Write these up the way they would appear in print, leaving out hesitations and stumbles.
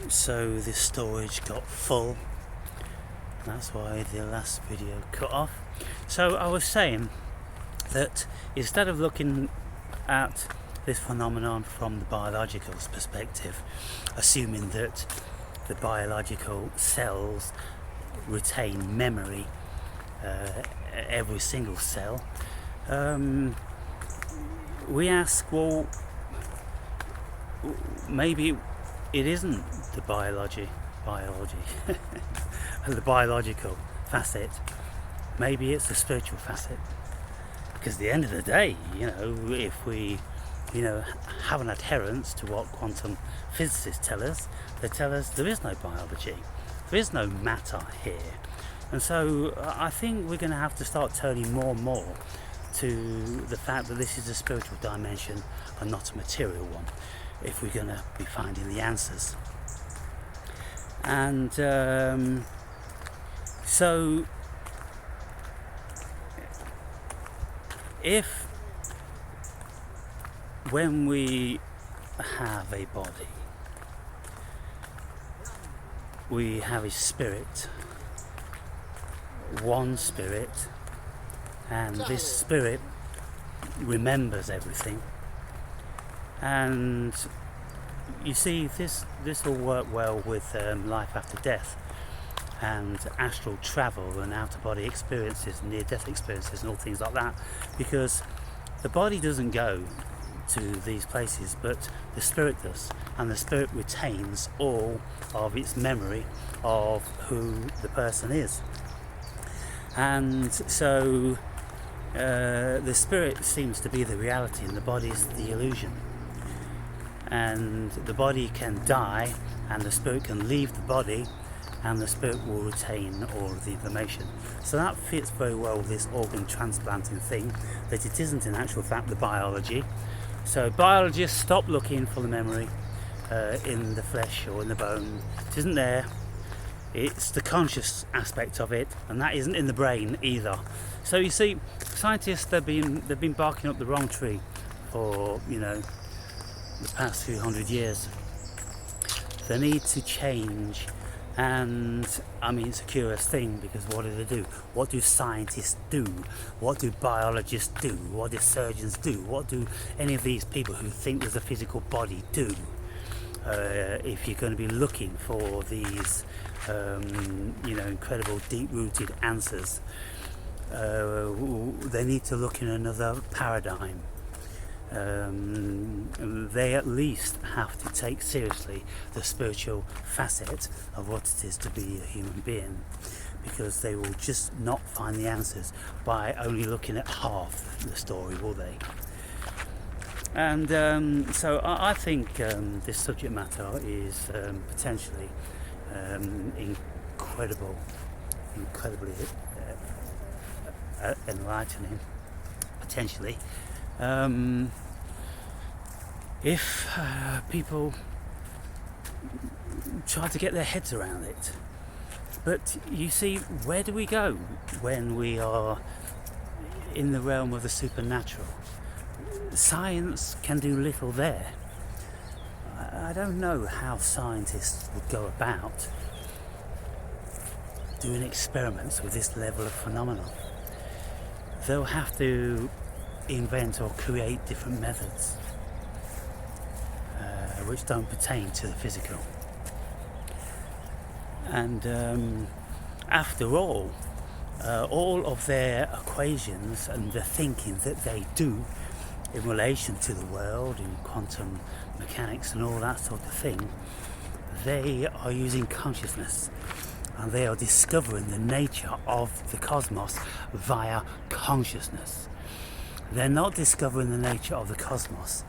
so this storage got full. That's why the last video cut off. So I was saying that instead of looking at this phenomenon from the biological perspective, assuming that the biological cells retain memory, every single cell, we ask, well, maybe it isn't the biology the biological facet. Maybe it's the spiritual facet, because at the end of the day, if we have an adherence to what quantum physicists tell us, they tell us there is no biology, there is no matter here. And so I think we're going to have to start turning more and more to the fact that this is a spiritual dimension and not a material one, if we're going to be finding the answers. And so if when we have a body, we have a spirit, one spirit, and this spirit remembers everything, and you see this will work well with life after death and astral travel and out-of-body experiences, near-death experiences and all things like that, because the body doesn't go to these places, but the spirit does, and the spirit retains all of its memory of who the person is. And so the spirit seems to be the reality and the body is the illusion. And the body can die and the spirit can leave the body, and the spirit will retain all of the information. So that fits very well with this organ transplanting thing, that it isn't in actual fact the biology. So biologists stop looking for the memory in the flesh or in the bone. It isn't there. It's the conscious aspect of it, and that isn't in the brain either. So you see, scientists, they've been barking up the wrong tree for the past few hundred years. They need to change. And I mean, it's a curious thing, because what do they do? What do scientists do? What do biologists do? What do surgeons do? What do any of these people who think there's a physical body do? If you're going to be looking for these incredible deep-rooted answers, they need to look in another paradigm. They at least have to take seriously the spiritual facet of what it is to be a human being, because they will just not find the answers by only looking at half the story, will they? And so I think this subject matter is potentially incredibly enlightening, potentially. If people try to get their heads around it. But you see, where do we go when we are in the realm of the supernatural? Science can do little there. I don't know how scientists would go about doing experiments with this level of phenomenon. They'll have to invent or create different methods which don't pertain to the physical. And after all of their equations and the thinking that they do in relation to the world, in quantum mechanics and all that sort of thing, they are using consciousness, and they are discovering the nature of the cosmos via consciousness. They're not discovering the nature of the cosmos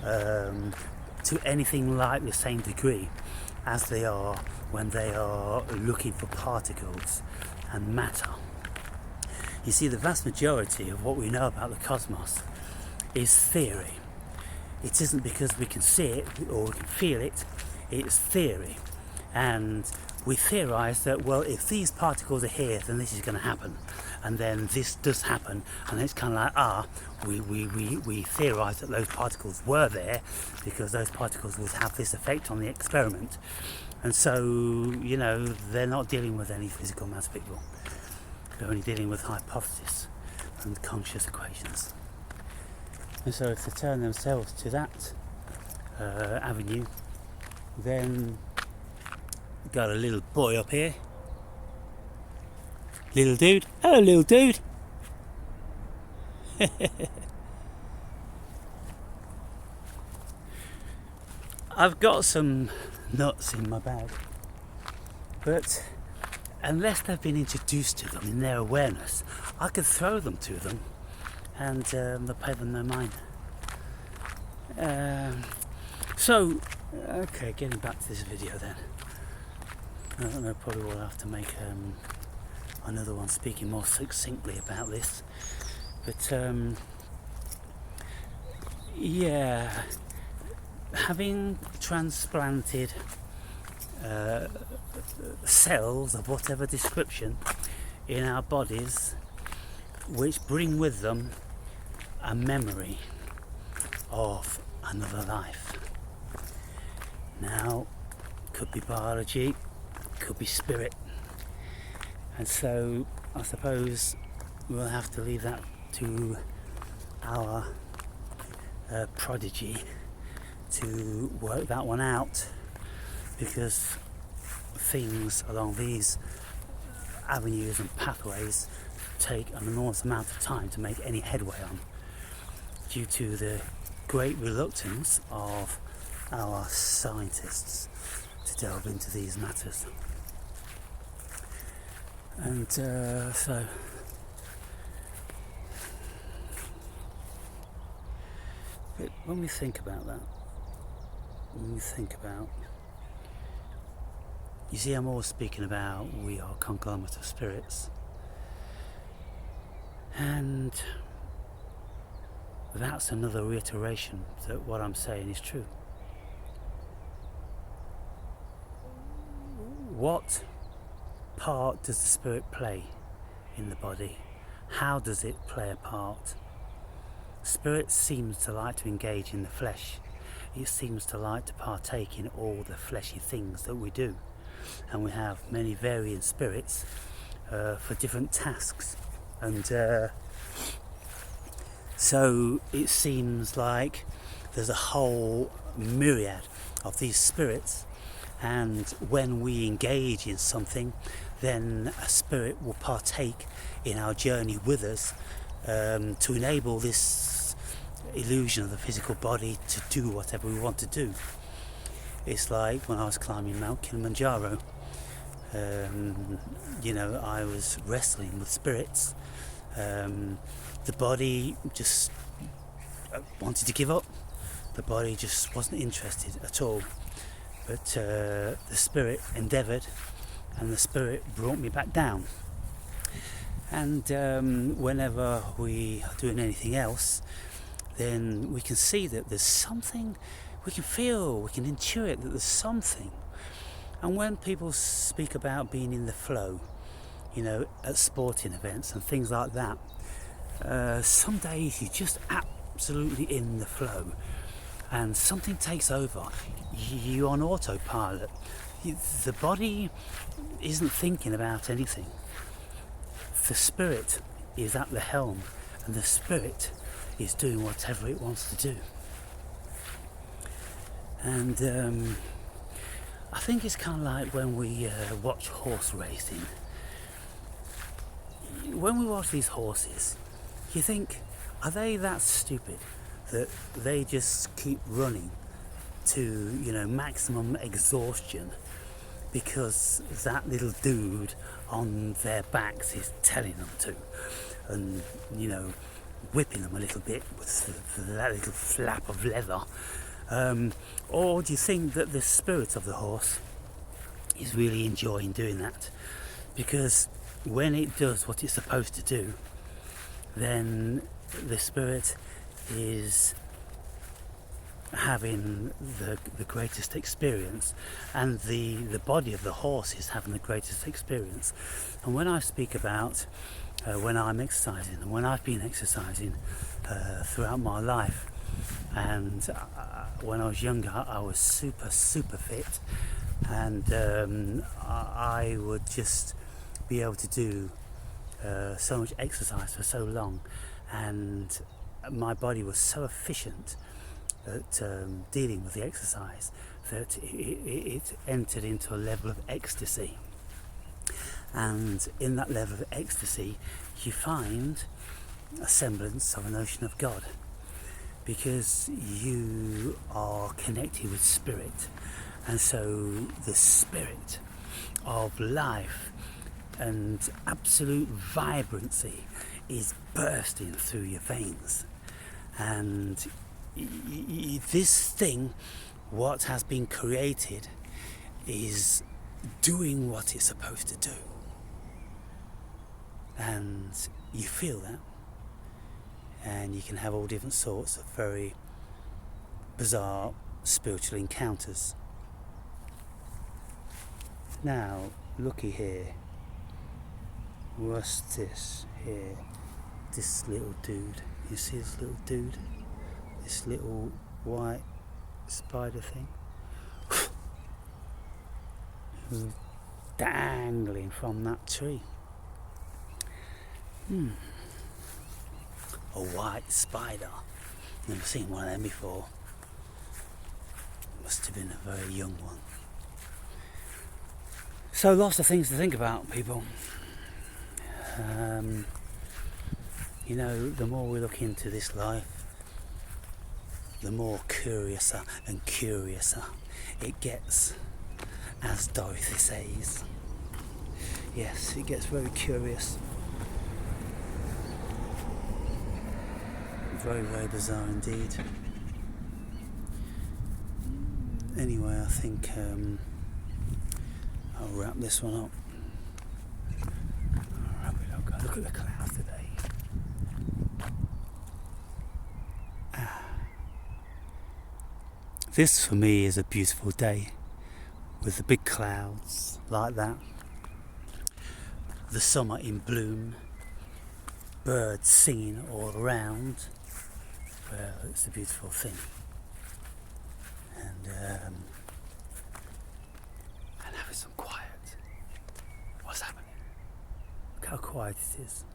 to anything like the same degree as they are when they are looking for particles and matter. You see, the vast majority of what we know about the cosmos is theory. It isn't because we can see it or we can feel it, it's theory. and we theorise that, well, if these particles are here, then this is going to happen, and then this does happen, and it's kind of like, we theorise that those particles were there because those particles would have this effect on the experiment. And so, you know, they're not dealing with any physical matter, people. They're only dealing with hypotheses and conscious equations. And so if they turn themselves to that avenue, then got a little boy up here. Little dude. Hello, little dude. I've got some nuts in my bag, but unless they've been introduced to them in their awareness, I could throw them to them and they'll pay them no mind. So, okay, getting back to this video then. I don't know, probably we'll have to make another one speaking more succinctly about this. But yeah, having transplanted cells of whatever description in our bodies, which bring with them a memory of another life. Now, could be biology, could be spirit, and so I suppose we'll have to leave that to our prodigy to work that one out, because things along these avenues and pathways take an enormous amount of time to make any headway on, due to the great reluctance of our scientists to delve into these matters. And so when we think about that, you see, I'm always speaking about we are a conglomerate of spirits, and that's another reiteration that what I'm saying is true. What part does the spirit play in the body? How does it play a part? Spirit seems to like to engage in the flesh. It seems to like to partake in all the fleshy things that we do. And we have many varying spirits for different tasks. And so it seems like there's a whole myriad of these spirits, and when we engage in something, then a spirit will partake in our journey with us to enable this illusion of the physical body to do whatever we want to do. It's like when I was climbing Mount Kilimanjaro, you know, I was wrestling with spirits. The body just wanted to give up. The body just wasn't interested at all. But the spirit endeavoured, and the spirit brought me back down. And whenever we are doing anything else, then we can see that there's something, we can feel, we can intuit that there's something. And when people speak about being in the flow, you know, at sporting events and things like that, some days you're just absolutely in the flow, and something takes over. You're on autopilot. The body isn't thinking about anything. The spirit is at the helm, and the spirit is doing whatever it wants to do. And I think it's kind of like when we watch horse racing. When we watch these horses, you think, are they that stupid that they just keep running to, you know, maximum exhaustion because that little dude on their backs is telling them to, and, you know, whipping them a little bit with that little flap of leather? Or do you think that the spirit of the horse is really enjoying doing that? Because when it does what it's supposed to do, then the spirit is having the greatest experience, and the body of the horse is having the greatest experience. And when I speak about when I'm exercising and when I've been exercising throughout my life, and when I was younger I was super fit, and I would just be able to do so much exercise for so long, and my body was so efficient at dealing with the exercise that it entered into a level of ecstasy. And in that level of ecstasy you find a semblance of a notion of God, because you are connected with spirit, and so the spirit of life and absolute vibrancy is bursting through your veins. And this thing, what has been created, is doing what it's supposed to do, and you feel that, and you can have all different sorts of very bizarre spiritual encounters. Now, looky here, what's this here? This little dude, you see this little dude? This little white spider thing? Dangling from that tree. A white spider. Never seen one of them before. Must have been a very young one. So lots of things to think about, people. The more we look into this life, the more curiouser and curiouser it gets, as Dorothy says. Yes, it gets very curious. Very, very bizarre indeed. Anyway, I think I'll wrap this one up. I'll wrap it up. Look at the clouds today. This for me is a beautiful day, with the big clouds like that, the summer in bloom, birds singing all around. Well, it's a beautiful thing, and having some quiet. What's happening? Look how quiet it is.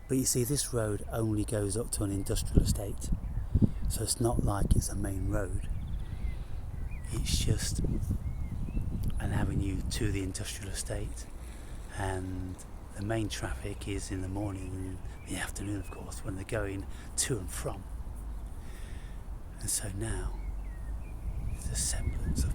But you see, this road only goes up to an industrial estate, so it's not like it's a main road. It's just an avenue to the industrial estate, and the main traffic is in the morning and the afternoon, of course, when they're going to and from. And so now there's a semblance of